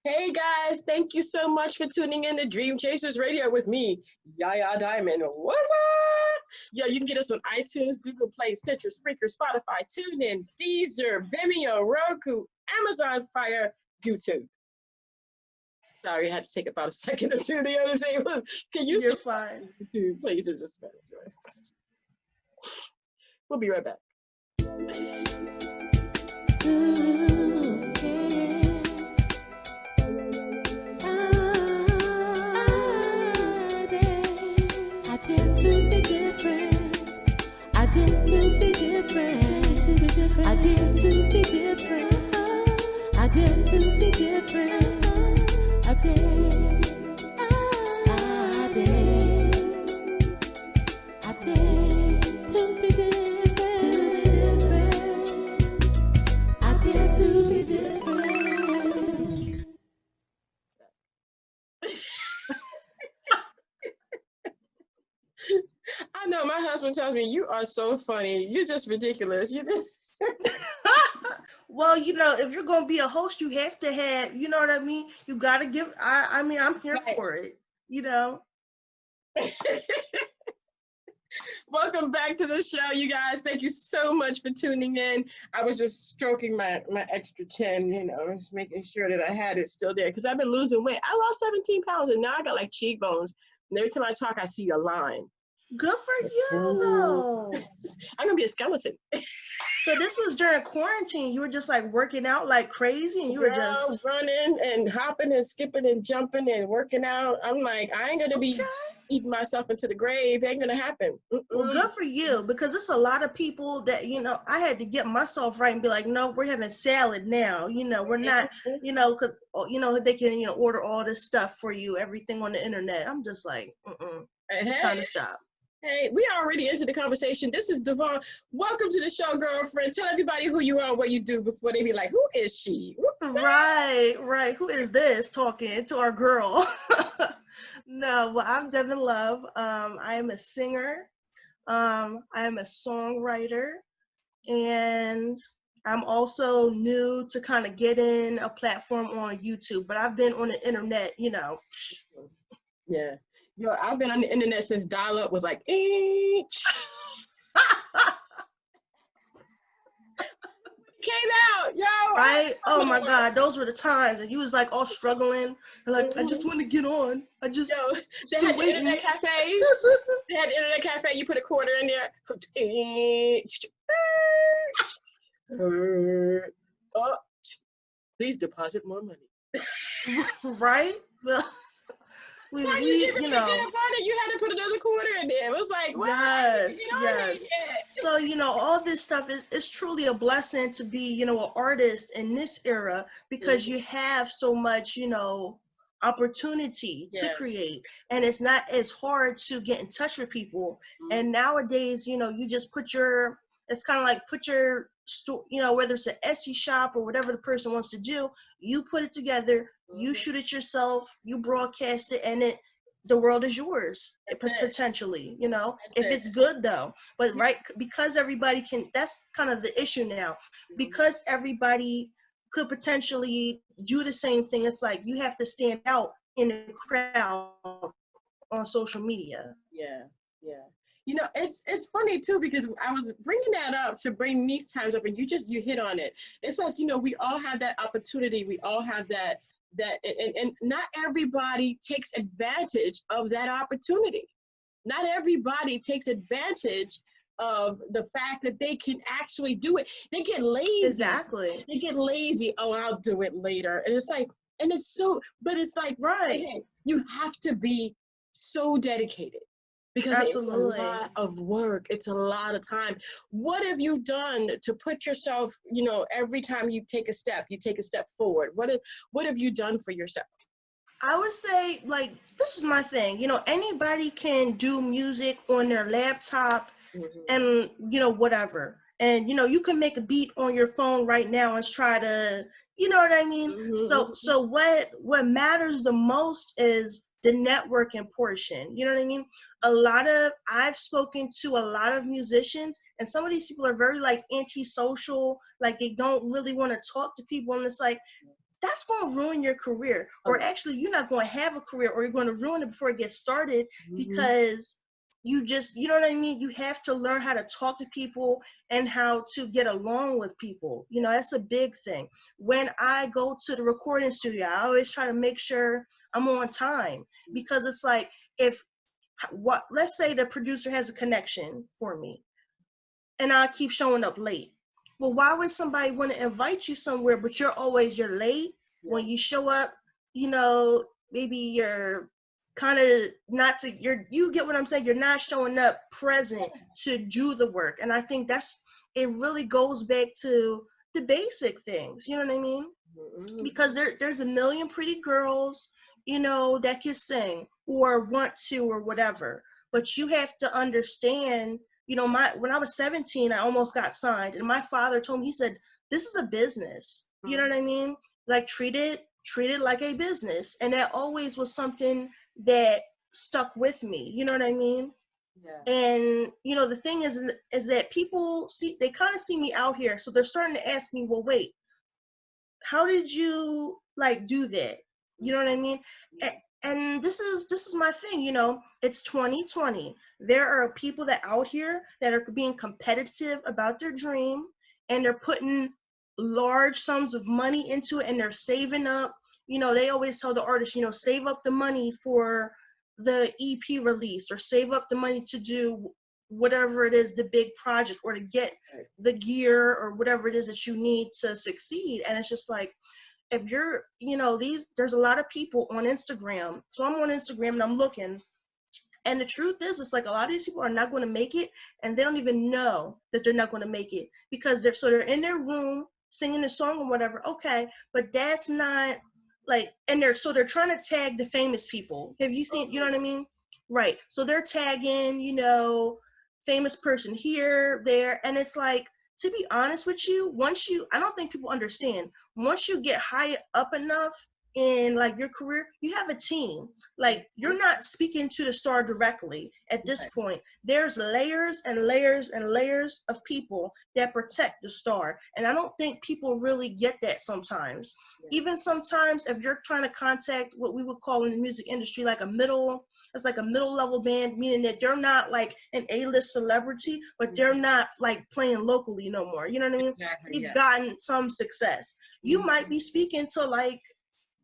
Hey guys, thank you so much for tuning in to Dream Chasers Radio with me, Yaya Diamond. What's up? Yo, you can get us on iTunes, Google Play, Stitcher, Spreaker, Spotify, TuneIn, Deezer, Vimeo, Roku, Amazon Fire, YouTube. Sorry, I had to take about a second to do the other table. Can you You're fine. YouTube, please? It's just better to us. We'll be right back. I know my husband tells me you are so funny. You're just ridiculous. You just Well, if you're going to be a host, you have to have, you know what I mean? You got to give, I'm here right. for it, Welcome back to the show, you guys. Thank you so much for tuning in. I was just stroking my extra chin, just making sure that I had it still there because I've been losing weight. I lost 17 pounds and now I got like cheekbones. And every time I talk, I see a line. Good for you, though. I'm going to be a skeleton. So this was during quarantine. You were just like working out like crazy and you were just running and hopping and skipping and jumping and working out. I'm like, I ain't going to be eating myself into the grave. It ain't going to happen. Well, good for you, because it's a lot of people that, I had to get myself right and be like, no, we're having salad now. We're not, because, they can, order all this stuff for you, everything on the internet. I'm just like, it's time to stop. Hey, we are already into the conversation. This is Devon. Welcome to the show, girlfriend. Tell everybody who you are and what you do before they be like, who is she? Right. Who is this talking to our girl? No, well, I'm Devon Love. I am a singer. I am a songwriter. And I'm also new to kind of getting a platform on YouTube. But I've been on the internet, Yeah. Yo, I've been on the internet since dial-up was like, Came out, yo. Right? Oh my God, those were the times, and you was like all struggling, like I just want to get on. They had the internet cafes. They had the internet cafe. You put a quarter in there. Oh, please deposit more money. Right? Well. You had to put another quarter in there. It was like, what? Yes. So, all this stuff is truly a blessing to be, an artist in this era, because you have so much, opportunity to create, and it's not as hard to get in touch with people. And nowadays, you just it's kind of like put your store, whether it's an Etsy shop or whatever the person wants to do, you put it together, you shoot it yourself, you broadcast it, and the world is yours potentially, if it's good though. But because everybody can, that's kind of the issue now, because everybody could potentially do the same thing. It's like you have to stand out in the crowd on social media. Yeah. It's funny too, because I was bringing that up to bring these times up, and you hit on it. It's like, we all have that opportunity. We all have that, and not everybody takes advantage of that opportunity. Not everybody takes advantage of the fact that they can actually do it. They get lazy. Exactly. They get lazy. Oh, I'll do it later. And it's like, but it's like, right. You have to be so dedicated. Because Absolutely. It's a lot of work. It's a lot of time. What have you done to put yourself, every time you take a step forward? What have you done for yourself? I would say, like, this is my thing. Anybody can do music on their laptop and, whatever. And, you can make a beat on your phone right now and try to, you know what I mean? So what matters the most is the networking portion. You know what I mean? I've spoken to a lot of musicians, and some of these people are very like antisocial, like they don't really want to talk to people. And it's like, that's going to ruin your career. Or actually, you're not going to have a career, or you're going to ruin it before it gets started, because you know what I mean? You have to learn how to talk to people and how to get along with people. You know, that's a big thing. When I go to the recording studio, I always try to make sure I'm on time, because it's like, let's say the producer has a connection for me and I keep showing up late. Well, why would somebody want to invite you somewhere, but you're late? When you show up, you know, maybe you're kind of you get what I'm saying? You're not showing up present to do the work. And I think it really goes back to the basic things, you know what I mean? Because there's a million pretty girls, you know, that can sing or want to or whatever. But you have to understand, you know, when I was 17, I almost got signed. And my father told me, he said, this is a business. You know what I mean? Like, treat it like a business. And that always was something that stuck with me. You know what I mean? Yeah. And, you know, the thing is that people they kind of see me out here. So they're starting to ask me, well, wait, how did you like do that? You know what I mean? And this is my thing, you know, it's 2020. There are people that out here that are being competitive about their dream, and they're putting large sums of money into it, and they're saving up. You know, they always tell the artists, you know, save up the money for the EP release, or save up the money to do whatever it is, the big project, or to get the gear or whatever it is that you need to succeed. And it's just like, if you're, you know, there's a lot of people on Instagram. So I'm on Instagram and I'm looking, and the truth is, it's like a lot of these people are not going to make it, and they don't even know that they're not going to make it, because they're in their room singing a song or whatever. Okay, but that's not like, and they're trying to tag the famous people. Have you seen, you know what I mean? Right. So they're tagging, you know, famous person here, there, and it's like, to be honest with you, I don't think people understand, once you get high up enough in like your career, you have a team. Like, you're not speaking to the star directly at this point. There's layers and layers and layers of people that protect the star. And I don't think people really get that sometimes. Even sometimes, if you're trying to contact what we would call in the music industry like a middle level band, meaning that they're not like an A-list celebrity, but they're not like playing locally no more. You know what I mean? Exactly, they've gotten some success. You might be speaking to like,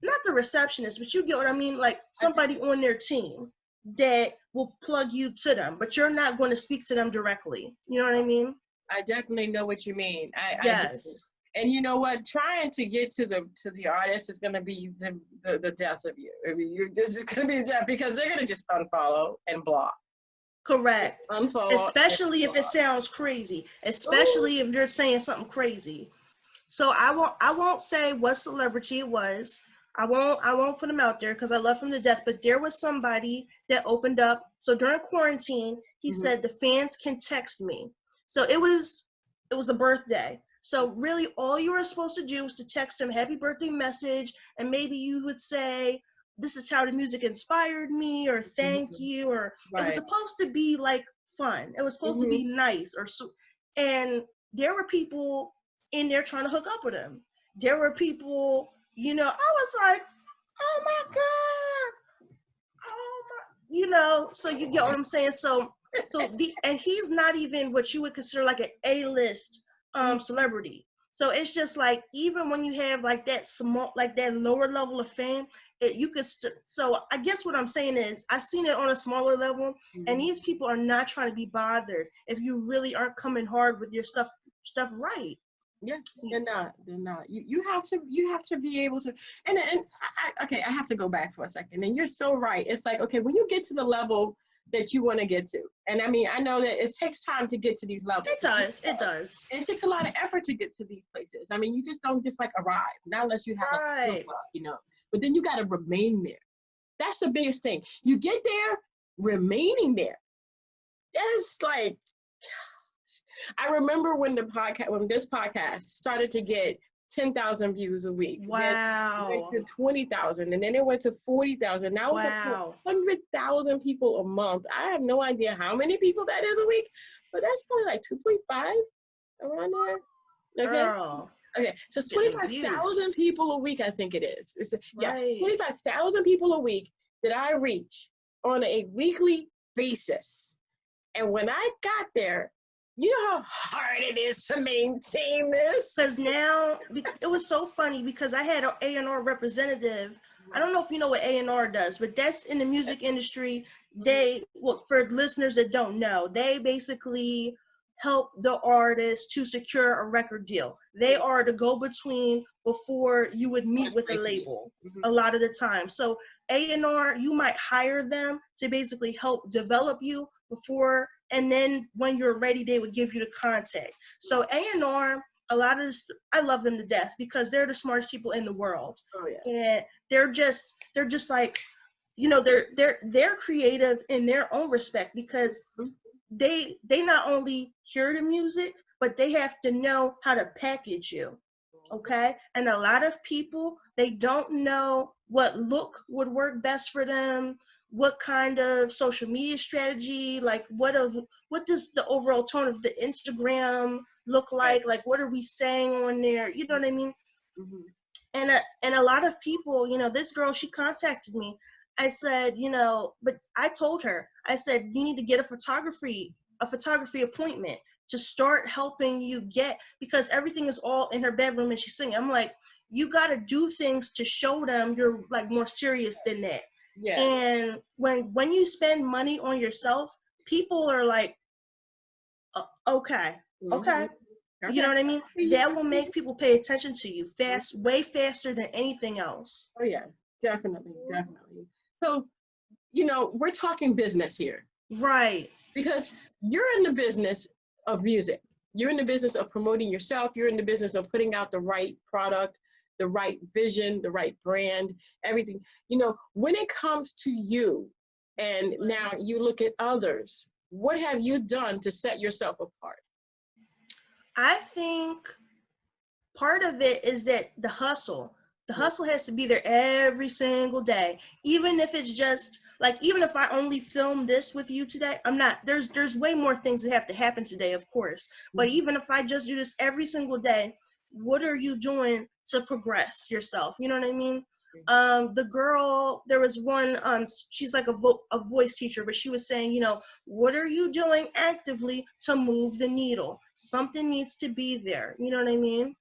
not the receptionist, but you get what I mean? Like somebody on their team that will plug you to them, but you're not going to speak to them directly. You know what I mean? I definitely know what you mean. Yes. And you know what? Trying to get to the artist is going to be the death of you. I mean, this is going to be death, because they're going to just unfollow and block. Correct. Unfollow. Especially if it sounds crazy. Especially if you're saying something crazy. So I won't say what celebrity it was. I won't put him out there because I love him to death. But there was somebody that opened up. So during quarantine, he said the fans can text me. So it was a birthday. So really, all you were supposed to do was to text him happy birthday message, and maybe you would say, "This is how the music inspired me," or "Thank you," or it was supposed to be like fun. It was supposed to be nice, or so. And there were people in there trying to hook up with him. There were people, you know, I was like, oh my God, oh my, you know, so you get what I'm saying? And he's not even what you would consider like an A-list celebrity. So it's just like, even when you have like that small, like that lower level of fame, you could so I guess what I'm saying is, I've seen it on a smaller level, and these people are not trying to be bothered if you really aren't coming hard with your stuff right. Yeah, they're not. You have to be able to, and okay, I have to go back for a second. And you're so right. It's like, okay, when you get to the level that you want to get to, and I mean, I know that it takes time to get to these levels. It does. And it takes a lot of effort to get to these places. I mean, you just don't just like arrive, not unless you have a club, you know. But then you got to remain there. That's the biggest thing. You get there, remaining there. It's like, I remember when this podcast started to get 10,000 views a week. Wow. Then it went to 20,000, and then it went to 40,000. Now it's up to 100,000 people a month. I have no idea how many people that is a week, but that's probably like 2.5 around there. Okay. Girl. Okay, so it's Getting 25,000 views. people a week, I think it is. Yeah, Right. 25,000 people a week that I reach on a weekly basis. And when I got there, you know how hard it is to maintain this? Because now, it was so funny because I had an A&R representative. I don't know if you know what A&R does, but that's in the music industry. They, well, for listeners that don't know, they basically help the artist to secure a record deal. They are the go-between before you would meet with a label a lot of the time. So A&R, you might hire them to basically help develop you before, and then when you're ready, they would give you the contact. So A&R, a lot of this, I love them to death because they're the smartest people in the world. Oh yeah. And they're just like, you know, they're creative in their own respect because they not only hear the music, but they have to know how to package you. Okay. And a lot of people, they don't know what look would work best for them, what kind of social media strategy, like what does the overall tone of the Instagram look like what are we saying on there, you know what I mean? And a lot of people, you know, this girl, she contacted me. I said, you know, but I told her, I said, you need to get a photography appointment to start helping you get, because everything is all in her bedroom and she's singing. I'm like, you got to do things to show them you're like more serious than that. Yeah. And when you spend money on yourself, people are like, okay. You know what I mean? That will make people pay attention to you way faster than anything else. Oh yeah, definitely. So, you know, we're talking business here. Right. Because you're in the business of music. You're in the business of promoting yourself. You're in the business of putting out the right product, the right vision, the right brand, everything. You know, when it comes to you and now you look at others, what have you done to set yourself apart? I think part of it is that the hustle has to be there every single day, even if it's just like, even if I only film this with you today, I'm not, there's way more things that have to happen today, of course, but even if I just do this every single day, what are you doing to progress yourself, you know what I mean? The girl, there was one, she's like a voice teacher, but she was saying, you know, what are you doing actively to move the needle? Something needs to be there, you know what I mean?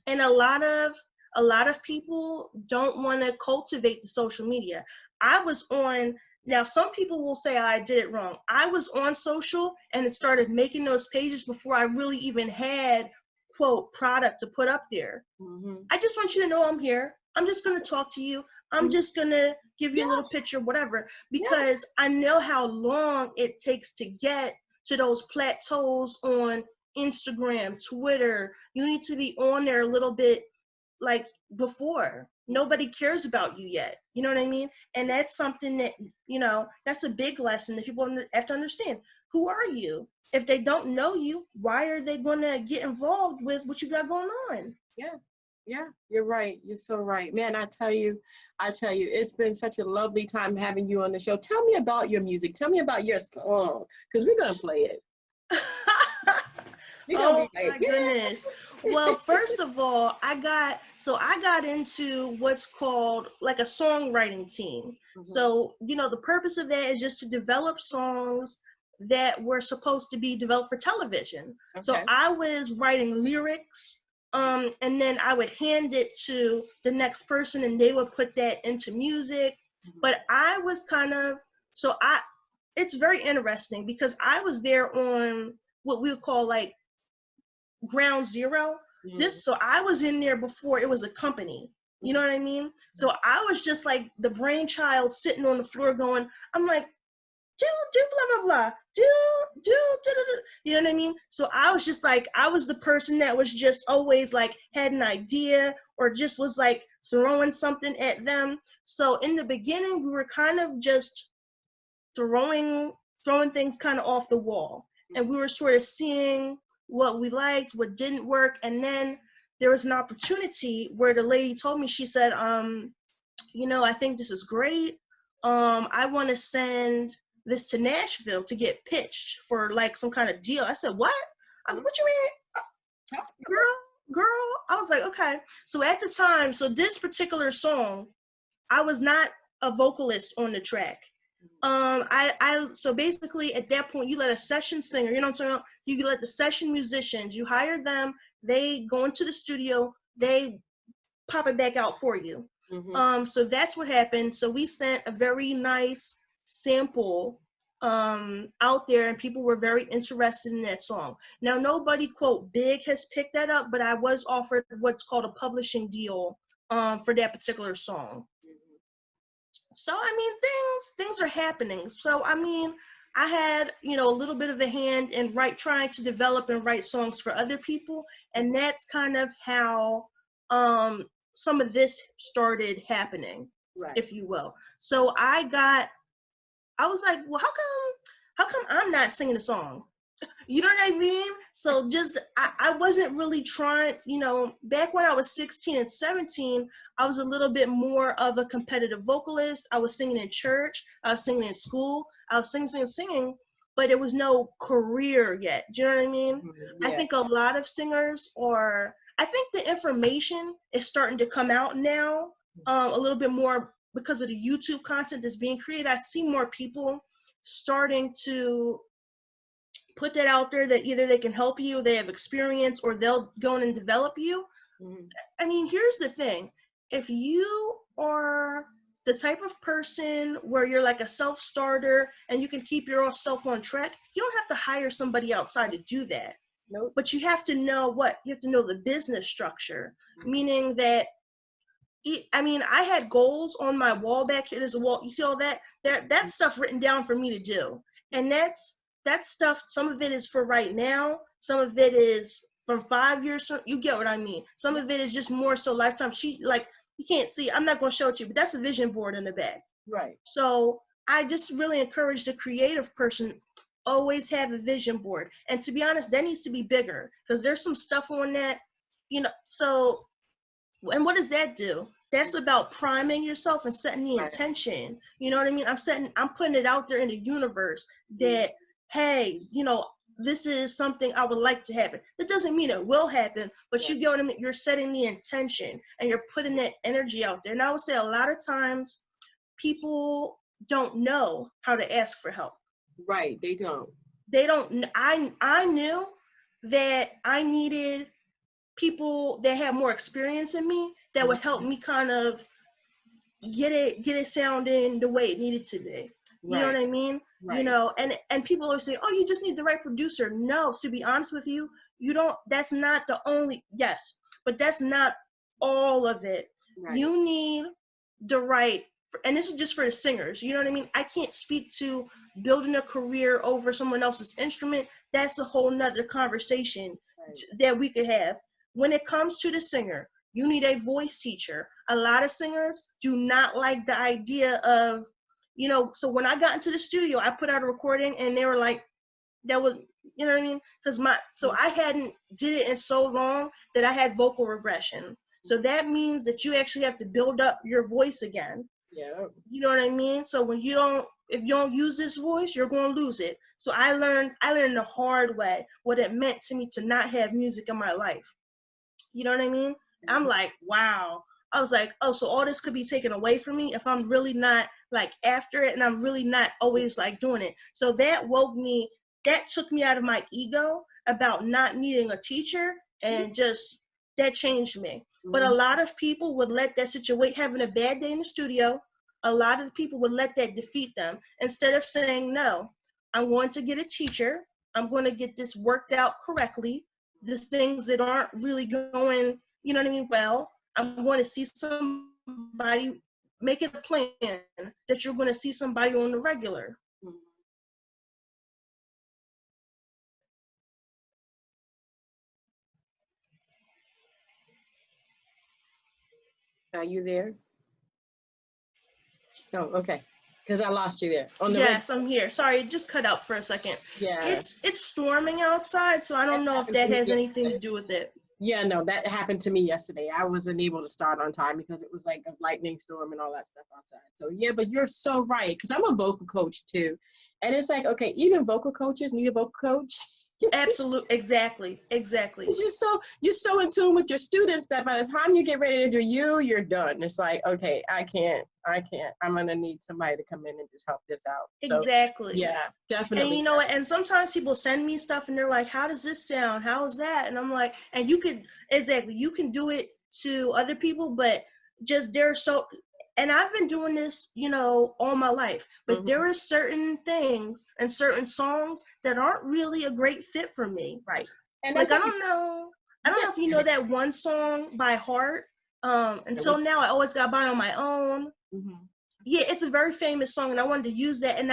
And a lot of people don't want to cultivate the social media. I was on, now some people will say I did it wrong. I was on social and it started making those pages before I really even had, quote, product to put up there. I just want you to know I'm here. I'm just going to talk to you. I'm just going to give you a little picture, whatever, because I know how long it takes to get to those plateaus on Instagram, Twitter. You need to be on there a little bit like before. Nobody cares about you yet. You know what I mean? And that's something that, you know, that's a big lesson that people have to understand. Who are you? If they don't know you, why are they going to get involved with what you got going on? Yeah, you're right. You're so right. Man, I tell you, it's been such a lovely time having you on the show. Tell me about your music. Tell me about your song, because we're going to play it. Oh my goodness. Well, first of all, I got into what's called like a songwriting team. So, you know, the purpose of that is just to develop songs that were supposed to be developed for television. So I was writing lyrics, and then I would hand it to the next person and they would put that into music. But I was it's very interesting because I was there on what we would call like ground zero. So I was in there before it was a company. You know what I mean? So I was just like the brainchild sitting on the floor going, I'm like, do blah blah blah, do, you know what I mean? So I was just like, I was the person that was just always like had an idea or just was like throwing something at them. So in the beginning, we were kind of just throwing things kind of off the wall, and we were sort of seeing what we liked, what didn't work. And then there was an opportunity where the lady told me, she said, you know, I think this is great. I want to send this to Nashville to get pitched for like some kind of deal. I said, what? I said, what you mean? girl, I was like, okay. So at the time, so this particular song, I was not a vocalist on the track. So basically at that point, you let a session singer, you know what I'm talking about? You let the session musicians, you hire them, they go into the studio, they pop it back out for you. So that's what happened. So we sent a very nice sample out there, and people were very interested in that song. Now, nobody, quote, big has picked that up, but I was offered what's called a publishing deal for that particular song. So, I mean, things are happening. So, I mean, I had, you know, a little bit of a hand in trying to develop and write songs for other people. And that's kind of how some of this started happening, if you will. So I was like, well, how come I'm not singing a song? You know what I mean? So just, I wasn't really trying, you know, back when I was 16 and 17, I was a little bit more of a competitive vocalist. I was singing in church. I was singing in school. I was singing, but there was no career yet. Do you know what I mean? Yeah. I think a lot of singers I think the information is starting to come out now a little bit more because of the YouTube content that's being created. I see more people starting to put that out there that either they can help you, they have experience, or they'll go in and develop you. I mean, here's the thing. If you are the type of person where you're like a self-starter and you can keep yourself on track, you don't have to hire somebody outside to do that. Nope. But you have to know you have to know the business structure, meaning that, I mean, I had goals on my wall back here. There's a wall. You see all that? That's stuff written down for me to do. And that's stuff, some of it is for right now. Some of it is from 5 years from, you get what I mean. Some of it is just more so lifetime. You can't see, I'm not going to show it to you, but that's a vision board in the back. Right. So I just really encourage the creative person, always have a vision board. And to be honest, that needs to be bigger because there's some stuff on that, you know, so, and what does that do? That's about priming yourself and setting the intention. You know what I mean? I'm putting it out there in the universe that, hey, you know, this is something I would like to happen. That doesn't mean it will happen, but you get what I mean? You're setting the intention and you're putting that energy out there. And I would say a lot of times people don't know how to ask for help. Right, they don't. They don't. I knew that I needed people that had more experience than me that would help me kind of get it sounding the way it needed to be. You know what I mean? Right. You know, and people always say, oh, you just need the right producer. No, to be honest with you, that's not the only, yes, but that's not all of it. Right. You need the right, and this is just for the singers, you know what I mean? I can't speak to building a career over someone else's instrument. That's a whole nother conversation that we could have. When it comes to the singer, you need a voice teacher. A lot of singers do not like the idea of, you know, so when I got into the studio, I put out a recording and they were like, that was, you know what I mean? So I hadn't did it in so long that I had vocal regression. So that means that you actually have to build up your voice again. Yeah. You know what I mean? So if you don't use this voice, you're going to lose it. So I learned the hard way what it meant to me to not have music in my life. You know what I mean? I'm like, wow. I was like, oh, so all this could be taken away from me if I'm really not like after it and I'm really not always like doing it. So that took me out of my ego about not needing a teacher, and just that changed me. But a lot of people would let that situation, having a bad day in the studio, a lot of people would let that defeat them instead of saying, no, I'm going to get a teacher. I'm going to get this worked out correctly. The things that aren't really going, you know what I mean, well, I'm going to see somebody, make it a plan that you're going to see somebody on the regular. Are you there? Oh, okay. Because I lost you there. Yes, I'm here. Sorry, it just cut out for a second. Yeah. It's storming outside, so I don't know if that has anything to do with it. Yeah, no, that happened to me yesterday. I wasn't able to start on time because it was like a lightning storm and all that stuff outside. So yeah, but you're so right, because I'm a vocal coach too. And it's like, okay, even vocal coaches need a vocal coach. Absolutely. Exactly. You're so in tune with your students that by the time you get ready to do you're done. It's like, okay, I can't. I'm gonna need somebody to come in and just help this out. So Exactly. yeah, And definitely. you know what? And sometimes people send me stuff and they're like, how does this sound? How is that? And I'm like, and you could, exactly, you can do it to other people, but just they're so, and I've been doing this, all my life, but there are certain things and certain songs that aren't really a great fit for me. Right. And Like, that's I don't know if you know that one song by Heart. And so now I always got by on my own. Mm-hmm. Yeah, it's a very famous song, and I wanted to use that, and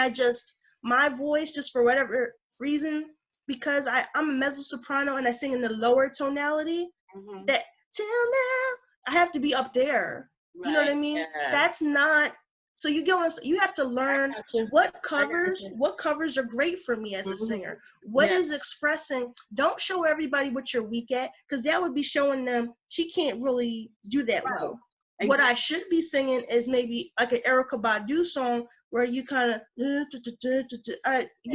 my voice, just for whatever reason, because I'm a mezzo soprano and I sing in the lower tonality, that till now I have to be up there. Right. You know what I mean? Yeah. That's not, so you have to learn what covers are great for me as a singer. What is expressing. Don't show everybody what you're weak at, because that would be showing them she can't really do that well. Exactly. What I should be singing is maybe like an Erykah Badu song where you kind of, you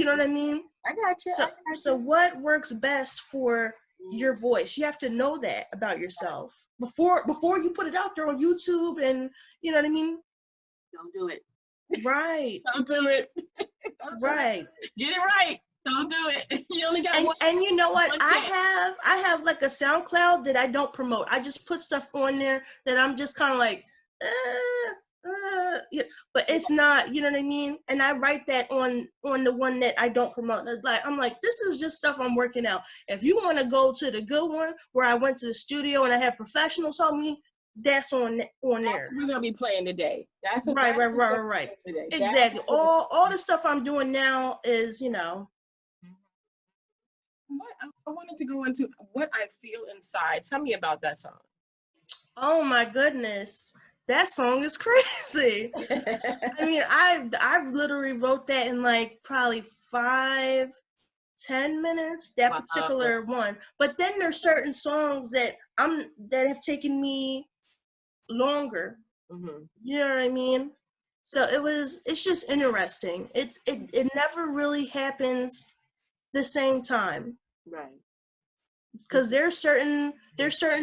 know what I mean? I got you. So what works best for your voice? You have to know that about yourself before you put it out there on YouTube, and you know what I mean? Don't do it. Right. Don't do it. Right. Get it right. Don't do it. You only got one. And you know what? I have like a SoundCloud that I don't promote. I just put stuff on there that I'm just kind of like, yeah, but it's not, you know what I mean? And I write that on the one that I don't promote. Like, I'm like, this is just stuff I'm working out. If you want to go to the good one where I went to the studio and I had professionals help me, that's on there. We're gonna be playing today. Right. Exactly. All the stuff I'm doing now is, What I wanted to go into what I feel inside. Tell me about that song. Oh my goodness, that song is crazy. I mean, I've literally wrote that in like probably 5-10 minutes. That particular one. But then there's certain songs that have taken me longer. You know what I mean? So it's just interesting. It never really happens the same time. Right. Because there's certain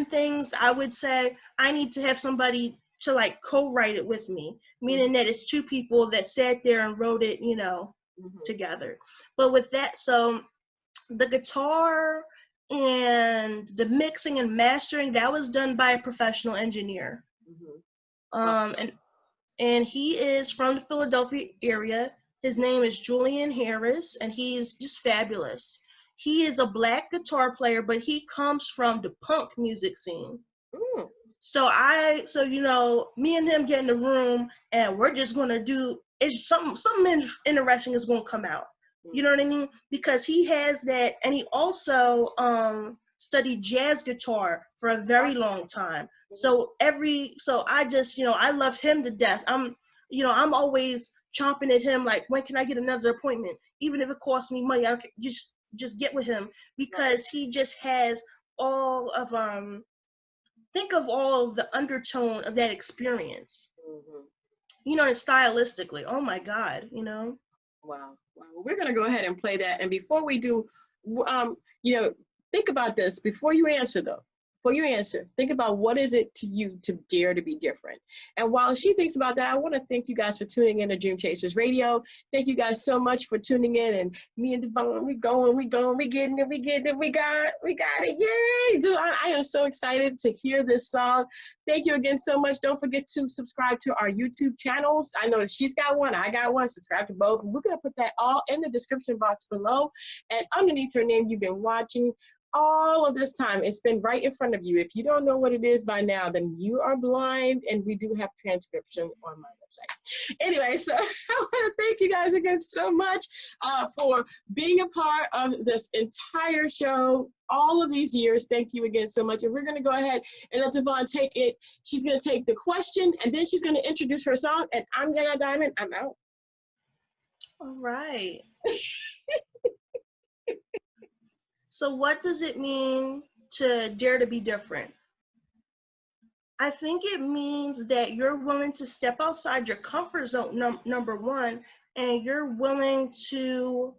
things I would say I need to have somebody to like co-write it with me, meaning that it's two people that sat there and wrote it, together. But with that, so the guitar and the mixing and mastering, that was done by a professional engineer. And he is from the Philadelphia area. His name is Julian Harris, and he's just fabulous. He is a Black guitar player, but he comes from the punk music scene. So me and him get in the room, and we're just gonna do something interesting is gonna come out. You know what I mean? Because he has that, and he also studied jazz guitar for a very long time. So I just, I love him to death. I'm always chomping at him like, when can I get another appointment? Even if it costs me money, I just get with him, because he just has all of think of all of the undertone of that experience. And stylistically, oh my God, Wow. Well, we're gonna go ahead and play that. And before we do, think about this before you answer though. Before you answer, think about what is it to you to dare to be different. And while she thinks about that, I want to thank you guys for tuning in to Dream Chasers Radio. Thank you guys so much for tuning in. And me and Devon, we getting it, we got it, yay! Dude, I am so excited to hear this song. Thank you again so much. Don't forget to subscribe to our YouTube channels. I know she's got one, I got one. Subscribe to both. We're gonna put that all in the description box below. And underneath her name, you've been watching all of this time. It's been right in front of you. If you don't know what it is by now, then you are blind, and we do have transcription on my website. Anyway, so I want to thank you guys again so much for being a part of this entire show all of these years. Thank you again so much. And we're going to go ahead and let Devon take it. She's going to take the question, and then she's going to introduce her song, and I'm Yaya Diamond. I'm out. All right. So what does it mean to dare to be different? I think it means that you're willing to step outside your comfort zone, number one, and you're willing to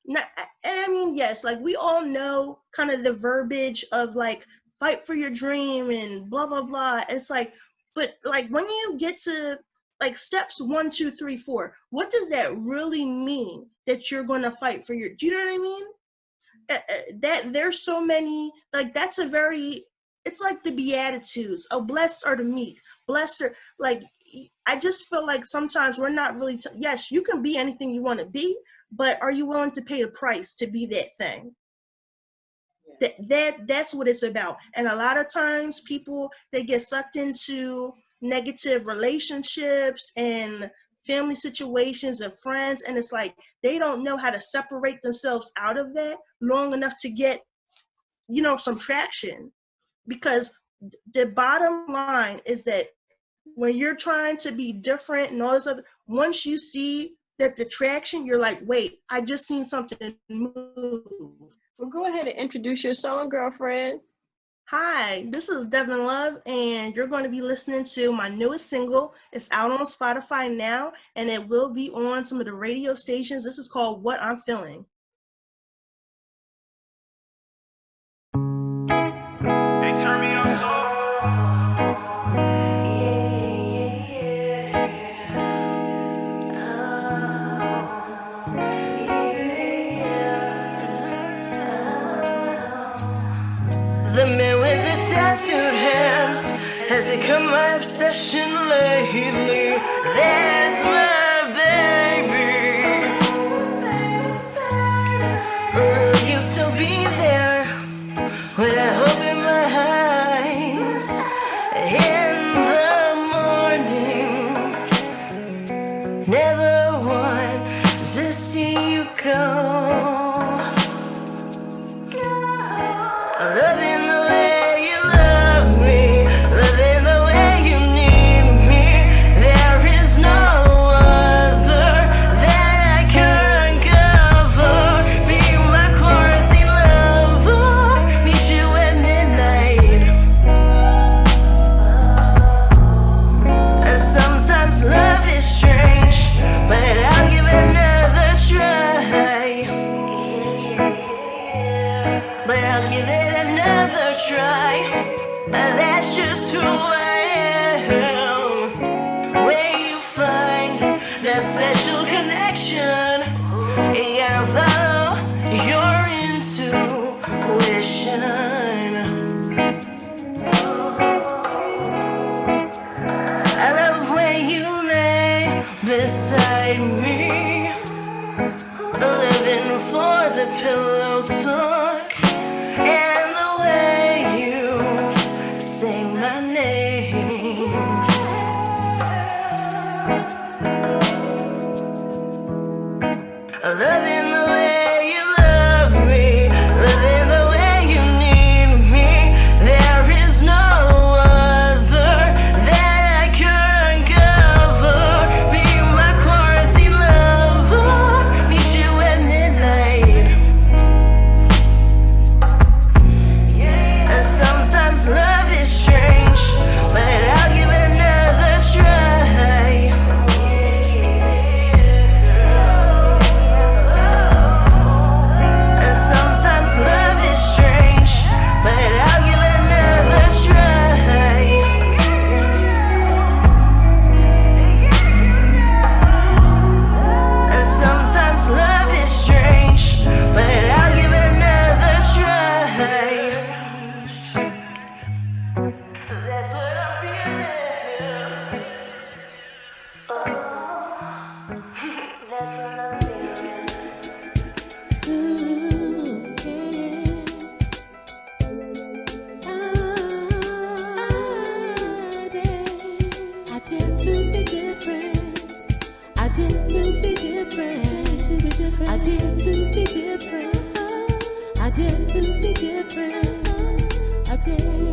Not, I mean, yes, like we all know kind of the verbiage of like fight for your dream and blah blah blah. It's like, but like when you get to like steps 1, 2, 3, 4, what does that really mean that you're going to fight for your? Do you know what I mean? That there's so many, like that's a very, it's like the Beatitudes. Oh, blessed are the meek, blessed are, like I just feel like sometimes we're not really yes, you can be anything you want to be, but are you willing to pay the price to be that thing? That's what it's about. And a lot of times people, they get sucked into negative relationships and family situations and friends, and it's like they don't know how to separate themselves out of that long enough to get, you know, some traction. Because the bottom line is that when you're trying to be different and all this other, once you see that the traction, you're like, wait, I just seen something move. Well, go ahead and introduce your song, girlfriend. Hi, this is Devon Love, and you're going to be listening to my newest single. It's out on Spotify now, and it will be on some of the radio stations. This is called What I'm Feeling. Hey, turn me on, soul. The man with the tattooed hands has become my obsession lately. That's my baby. Will you still be there when I open my eyes in the morning? Never want to see you go. Loving the way you love me, loving the way you need me. There is no other that I can cover. Be my quarantine lover, meet you at midnight. And sometimes love is strange, but I'll give it another try. But I'll give it another try. That's just who I am. Where you find that special connection, you gotta follow your intuition. I love when you lay beside me, living for the pillow talk, and the way you sing my name. Loving the way you love me, loving the way you need me. There is no other that I can cover. Be my quarantine lover, meet you at midnight. And sometimes love is strange, but I'll give it another try. And sometimes love is strange, but I'll give it another try. And sometimes love is strange, but I'll give it another try. That's what I'm feeling. That's what I'm feeling. I dare to be different. I dare to be different. I dare to be different. I dare to be different. I dare.